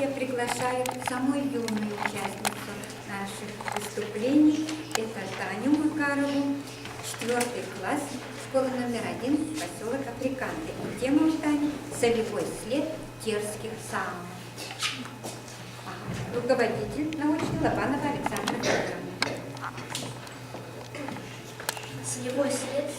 я приглашаю самую юную участницу наших выступлений. Это Таню Макарову, 4 класс, школа номер 1, поселок Африканты. И тема у Тани – солевой след терских самок. Руководитель научный Лобанова Александра Федоровна. Солевой след.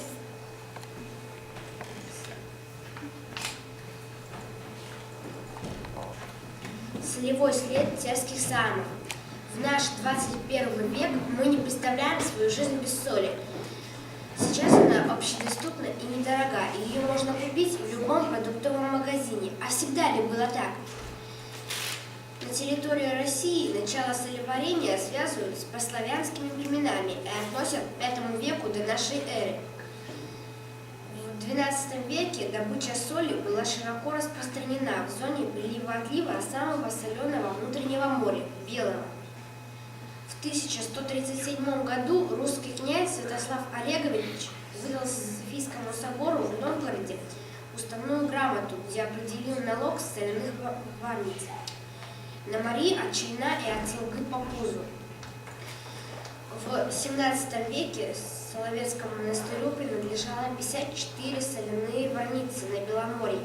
Солевой след терских самок. В наш 21 век мы не представляем свою жизнь без соли. Сейчас она общедоступна и недорога, и ее можно купить в любом продуктовом магазине. А всегда ли было так? На территории России начало солеварения связывают с прославянскими племенами и относят к 5 веку до нашей эры. В XII веке добыча соли была широко распространена в зоне прилива-отлива самого соленого внутреннего моря – Белого. В 1137 году русский князь Святослав Олегович выдал Софийскому собору в Новгороде уставную грамоту, где определил налог с соляных варниц на мари от челна и от целгы по пузу. В 17 веке Соловецкому монастырю принадлежало 54 соляные варницы на Беломорье.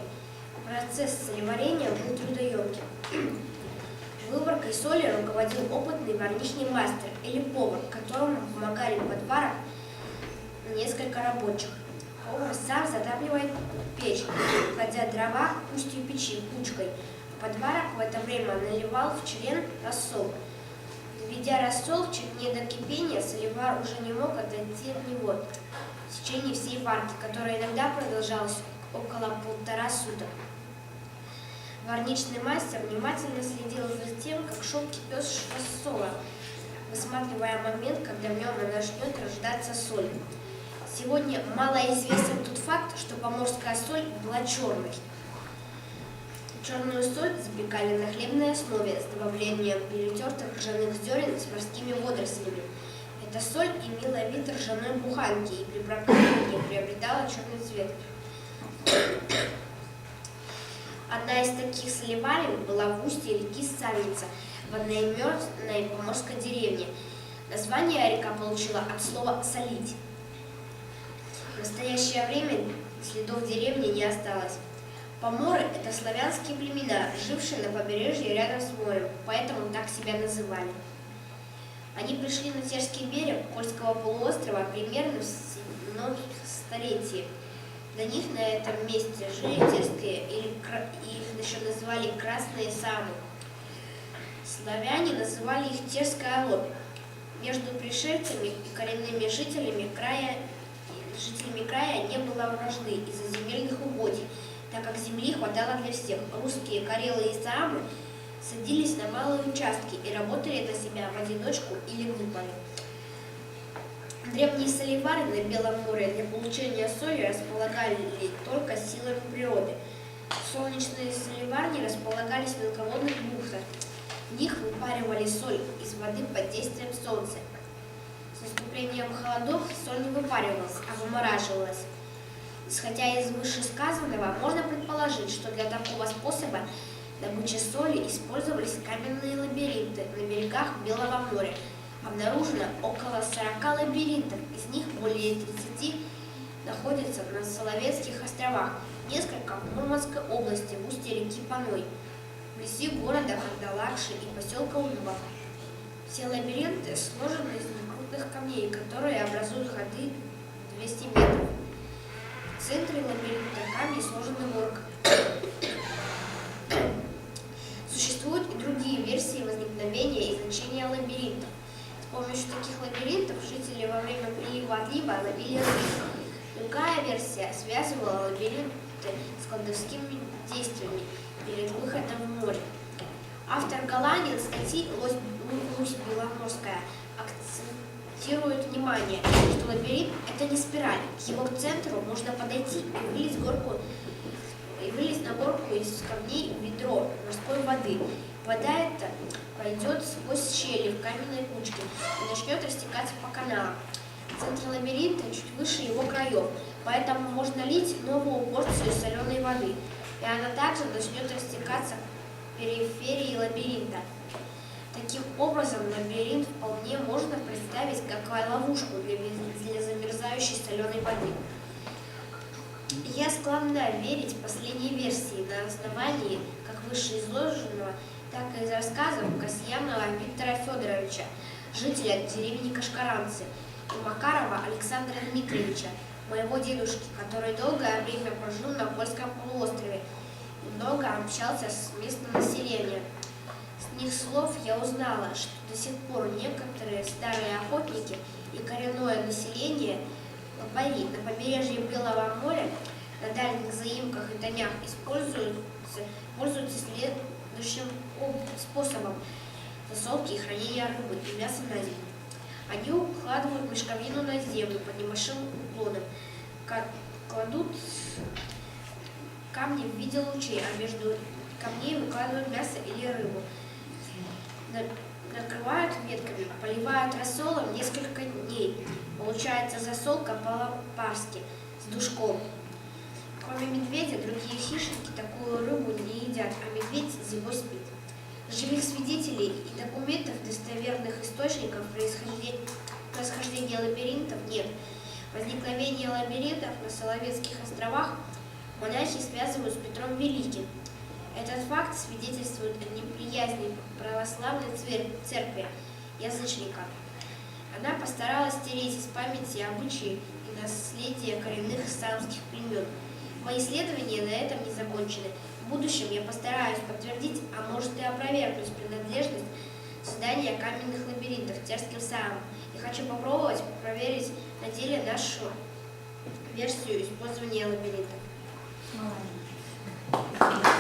Процесс солеварения был трудоемким. Выборкой соли руководил опытный варничный мастер или повар, которому помогали в подварах несколько рабочих. Повар сам затапливает печь, кладя дрова к устью печи кучкой. В подварах в это время наливал в член рассол. Введя рассол в черне до кипения, соливар уже не мог отойти от него в течение всей варки, которая иногда продолжалась около 1,5 суток. Варничный мастер внимательно следил за тем, как шел кипеж рассола, высматривая момент, когда в нем начнет рождаться соль. Сегодня малоизвестен тот факт, что поморская соль была черной. Черную соль запекали на хлебной основе с добавлением перетертых ржаных зерен с морскими водорослями. Эта соль имела вид ржаной буханки и при прокаливании приобретала черный цвет. Одна из таких солеварен была в устье реки Сальница в одноименной поморской деревне. Название река получила от слова «солить». В настоящее время следов деревни не осталось. Поморы – это славянские племена, жившие на побережье рядом с морем, поэтому так себя называли. Они пришли на Терский берег Кольского полуострова примерно в 7 столетии. До них на этом месте жили терские, или их еще называли красные самы. Славяне называли их терская лобь. Между пришельцами и коренными жителями края не было вражды из-за земельных угодий, так как земли хватало для всех. Русские, карелы и саамы садились на малые участки и работали на себя в одиночку или группами. Древние солевары на Белом море для получения соли располагали только силами природы. Солнечные солеварни располагались в мелководных бухтах. В них выпаривали соль из воды под действием солнца. С наступлением холодов соль не выпаривалась, а вымораживалась. Исходя из вышесказанного, можно предположить, что для такого способа добычи соли использовались каменные лабиринты на берегах Белого моря. Обнаружено около 40 лабиринтов, из них более 30 находятся на Соловецких островах, несколько в Мурманской области в устье реки Паной, вблизи города Кандалакши и поселка Улуба. Все лабиринты сложены из некрупных камней, которые образуют ходы 200 метров. В центре лабиринта камни сложены горкой. Существуют и другие версии возникновения и значения лабиринтов. С помощью таких лабиринтов жители во время прилива-отлива ловили рыбу. Другая версия связывала лабиринты с колдовскими действиями перед выходом в море. Автор Галанин статьи «Русь Беломорская» акцентирует внимание, что лабиринт – это не спираль. К его центру можно подойти и вылезть на горку из камней в ведро морской воды. Вода эта пройдет сквозь щели в каменной кучке и начнет растекаться по каналам. В центре лабиринта чуть выше его краев, поэтому можно лить новую порцию соленой воды, и она также начнет растекаться к периферии лабиринта. Таким образом, лабиринт вполне можно представить как ловушку для замерзающей соленой воды. Я склонна верить последней версии на основании как вышеизложенного, так и из рассказов Касьянова Виктора Федоровича, жителя деревни Кашкаранцы, и Макарова Александра Дмитриевича, моего дедушки, который долгое время прожил на Кольском полуострове и много общался с местным населением. С них слов я узнала, что до сих пор некоторые старые охотники и коренное население лопари на побережье Белого моря на дальних заимках и тонях пользуются следующим способом засолки и хранения рыбы и мяса на зиму. Они укладывают мешковину на землю под небольшим уклоном, кладут камни в виде лучей, а между камней выкладывают мясо или рыбу. Накрывают ветками, поливают рассолом несколько дней. Получается засолка по-лопарски с душком. Кроме медведя, другие хищники такую рыбу не едят, а медведь зимой спит. Живых свидетелей и документов достоверных источников происхождения лабиринтов нет. Возникновение лабиринтов на Соловецких островах монахи связывают с Петром Великим. Этот факт свидетельствует о неприязни православной церкви язычникам. Она постаралась стереть из памяти обычаи и наследие коренных саамских племен. Мои исследования на этом не закончены. В будущем я постараюсь подтвердить, а может и опровергнуть принадлежность создания каменных лабиринтов терским саамам. И хочу попробовать проверить на деле нашу версию использования лабиринтов. Молодец.